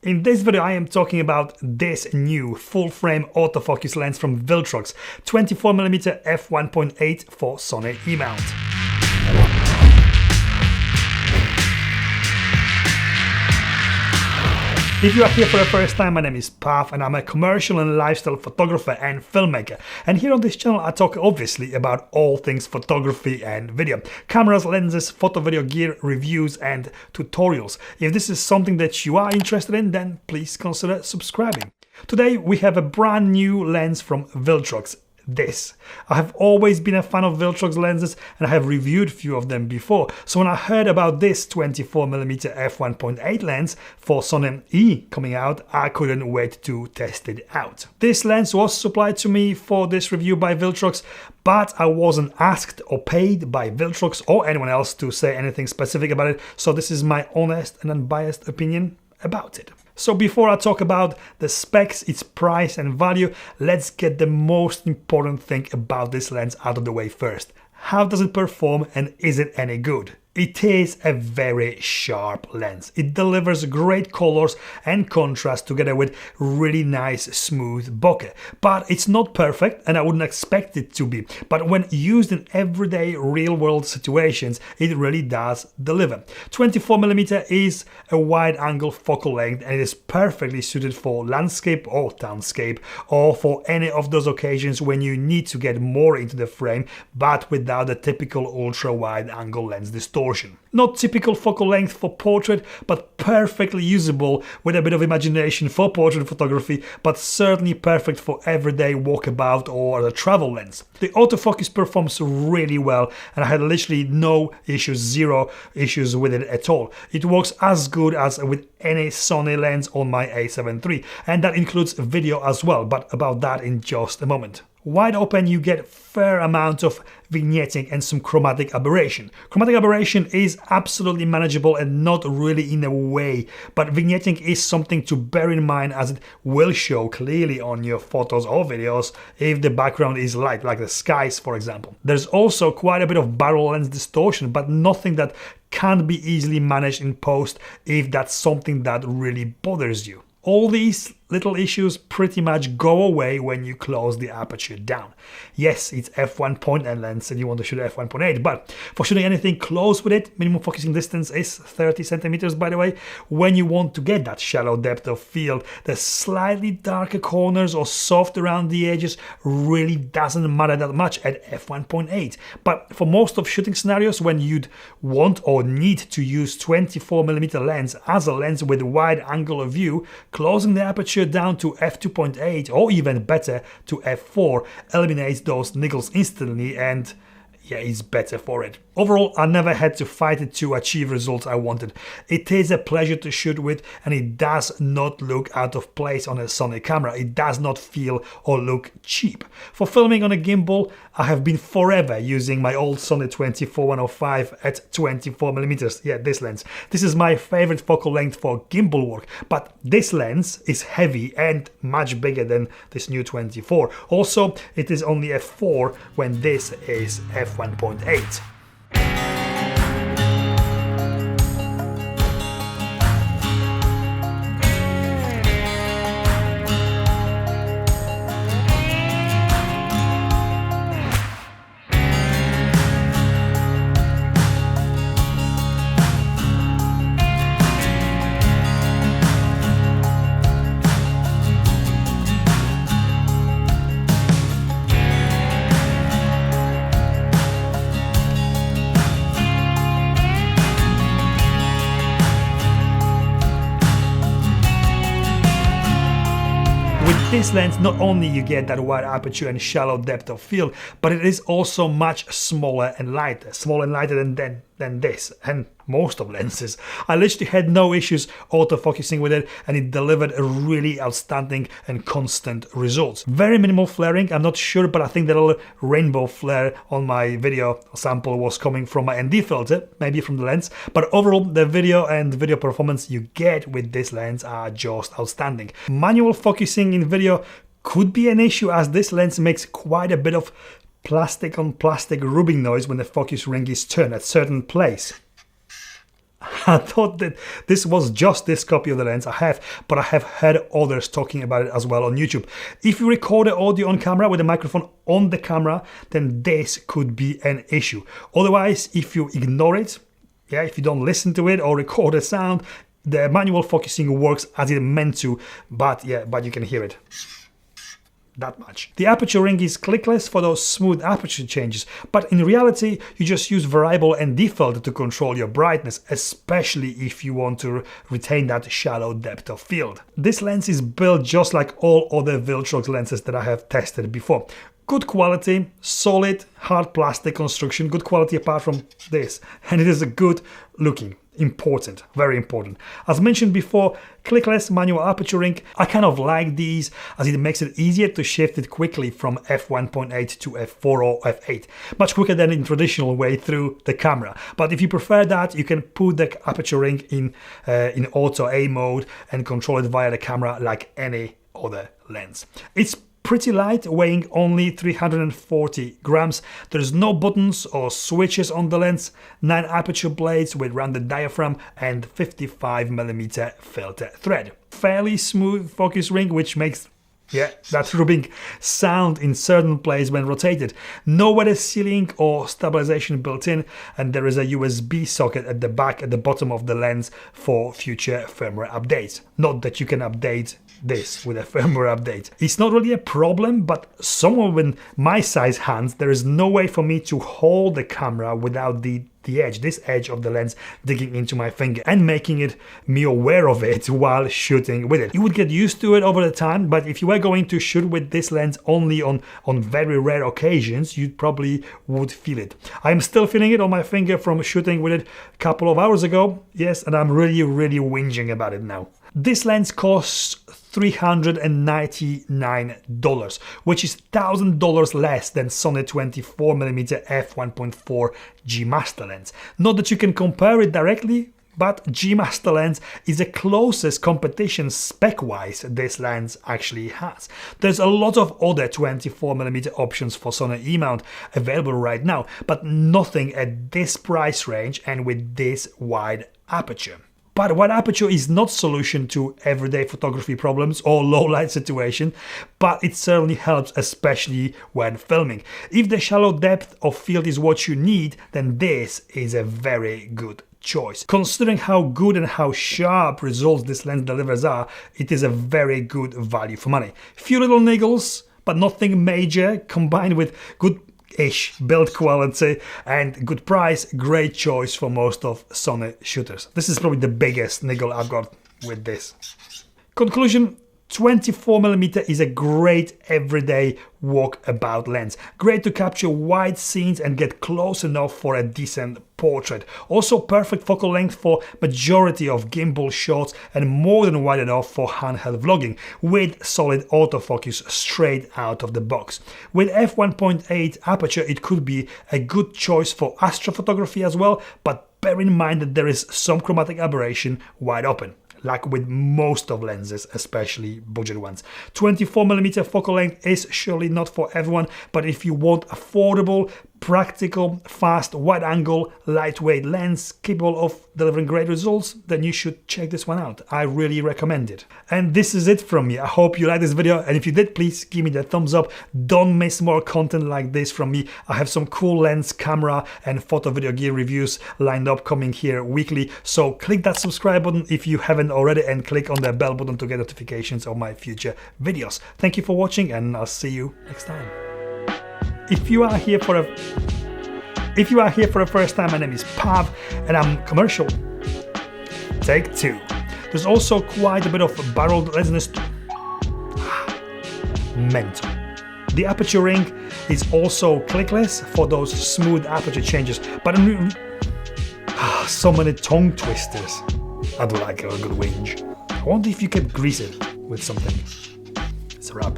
In this video I am talking about this new full-frame autofocus lens from Viltrox, 24mm f1.8 for Sony-E mount. If you are here for the first time, my name is Pav and I'm a commercial and lifestyle photographer and filmmaker. And here on this channel I talk obviously about all things photography and video. Cameras, lenses, photo video gear, reviews and tutorials. If this is something that you are interested in, then please consider subscribing. Today we have a brand new lens from Viltrox. This. I have always been a fan of Viltrox lenses and I have reviewed a few of them before. So when I heard about this 24mm f1.8 lens for Sony-E coming out, I couldn't wait to test it out. This lens was supplied to me for this review by Viltrox, but I wasn't asked or paid by Viltrox or anyone else to say anything specific about it. So this is my honest and unbiased opinion about it. So before I talk about the specs, its price and value, let's get the most important thing about this lens out of the way first. How does it perform and is it any good? It is a very sharp lens. It delivers great colors and contrast together with really nice smooth bokeh. But it's not perfect and I wouldn't expect it to be. But when used in everyday real-world situations, it really does deliver. 24mm is a wide-angle focal length and it is perfectly suited for landscape or townscape or for any of those occasions when you need to get more into the frame but without the typical ultra-wide-angle lens distortion. Not typical focal length for portrait, but perfectly usable with a bit of imagination for portrait photography, but certainly perfect for everyday walkabout or a travel lens. The autofocus performs really well and I had literally no issues, zero issues with it at all. It works as good as with any Sony lens on my a7 III, and that includes video as well, but about that in just a moment. Wide open you get fair amount of vignetting and some chromatic aberration. Chromatic aberration is absolutely manageable and not really in a way, but vignetting is something to bear in mind as it will show clearly on your photos or videos if the background is light, like the skies for example. There's also quite a bit of barrel lens distortion, but nothing that can't be easily managed in post if that's something that really bothers you. All these little issues pretty much go away when you close the aperture down. Yes, it's f1.8 lens and you want to shoot f1.8, but for shooting anything close with it, minimum focusing distance is 30 centimeters by the way. When you want to get that shallow depth of field, the slightly darker corners or soft around the edges really doesn't matter that much at f1.8. But for most of shooting scenarios when you'd want or need to use 24mm lens as a lens with wide angle of view, closing the aperture down to f2.8 or even better to f4 eliminates those niggles instantly and yeah, it's better for it. Overall, I never had to fight it to achieve results I wanted. It is a pleasure to shoot with and it does not look out of place on a Sony camera. It does not feel or look cheap. For filming on a gimbal, I have been forever using my old Sony 24-105 at 24mm. Yeah, this lens. This is my favorite focal length for gimbal work, but this lens is heavy and much bigger than this new 24. Also, it is only f4 when this is f1.8. With this lens, not only you get that wide aperture and shallow depth of field, but it is also much smaller and lighter. Smaller and lighter than this and most of lenses. I literally had no issues autofocusing with it and it delivered a really outstanding and constant results. Very minimal flaring, I'm not sure, but I think that little rainbow flare on my video sample was coming from my ND filter, maybe from the lens, but overall the video and video performance you get with this lens are just outstanding. Manual focusing in video could be an issue as this lens makes quite a bit of plastic on plastic rubbing noise when the focus ring is turned at certain place. I thought that this was just this copy of the lens I have, but I have heard others talking about it as well on YouTube. If you record the audio on camera with a microphone on the camera, then this could be an issue. Otherwise, if you ignore it, if you don't listen to it or record the sound, the manual focusing works as it meant to, but you can hear it. That much. The aperture ring is clickless for those smooth aperture changes, but in reality you just use variable and default to control your brightness, especially if you want to retain that shallow depth of field. This lens is built just like all other Viltrox lenses that I have tested before. Good quality, solid, hard plastic construction, good quality apart from this, and it is a good looking. Important, very important. As mentioned before, clickless manual aperture ring. I kind of like these as it makes it easier to shift it quickly from f1.8 to f4 or f8. Much quicker than in traditional way through the camera. But if you prefer that, you can put the aperture ring in auto A mode and control it via the camera like any other lens. It's pretty light, weighing only 340 grams. There's no buttons or switches on the lens, 9 aperture blades with rounded diaphragm and 55mm filter thread. Fairly smooth focus ring, which makes that rubbing sound in certain places when rotated. No weather sealing or stabilization built in, and there is a USB socket at the back at the bottom of the lens for future firmware updates. Not that you can update this with a firmware update. It's not really a problem, but someone with my size hands, there is no way for me to hold the camera without this edge of the lens digging into my finger and making me aware of it while shooting with it. You would get used to it over the time, but if you were going to shoot with this lens only on very rare occasions, you probably would feel it. I'm still feeling it on my finger from shooting with it a couple of hours ago, yes, and I'm really whinging about it now. This lens costs $399, which is $1,000 less than Sony 24mm f1.4 G Master lens. Not that you can compare it directly, but G Master lens is the closest competition spec-wise this lens actually has. There's a lot of other 24mm options for Sony-E mount available right now, but nothing at this price range and with this wide aperture. But wide aperture is not solution to everyday photography problems or low light situation, but it certainly helps, especially when filming. If the shallow depth of field is what you need, then this is a very good choice. Considering how good and how sharp results this lens delivers are, it is a very good value for money. Few little niggles, but nothing major, combined with good-ish build quality and good price, great choice for most of Sony shooters. This is probably the biggest niggle I've got with this. Conclusion: 24mm is a great everyday walkabout lens. Great to capture wide scenes and get close enough for a decent portrait. Also perfect focal length for majority of gimbal shots and more than wide enough for handheld vlogging with solid autofocus straight out of the box. With f1.8 aperture, it could be a good choice for astrophotography as well, but bear in mind that there is some chromatic aberration wide open, like with most of lenses, especially budget ones. 24mm focal length is surely not for everyone, but if you want affordable, practical, fast, wide-angle, lightweight lens capable of delivering great results, then you should check this one out. I really recommend it. And this is it from me. I hope you liked this video, and if you did, please give me the thumbs up. Don't miss more content like this from me. I have some cool lens, camera, and photo video gear reviews lined up coming here weekly, so click that subscribe button if you haven't already, and click on the bell button to get notifications of my future videos. Thank you for watching, and I'll see you next time. If you are here for the first time, my name is Pav and I'm commercial. Take 2. There's also quite a bit of barreled lenses. Mental. The aperture ring is also clickless for those smooth aperture changes, but so many tongue twisters. I do like a good whinge. I wonder if you could grease it with something. It's a wrap.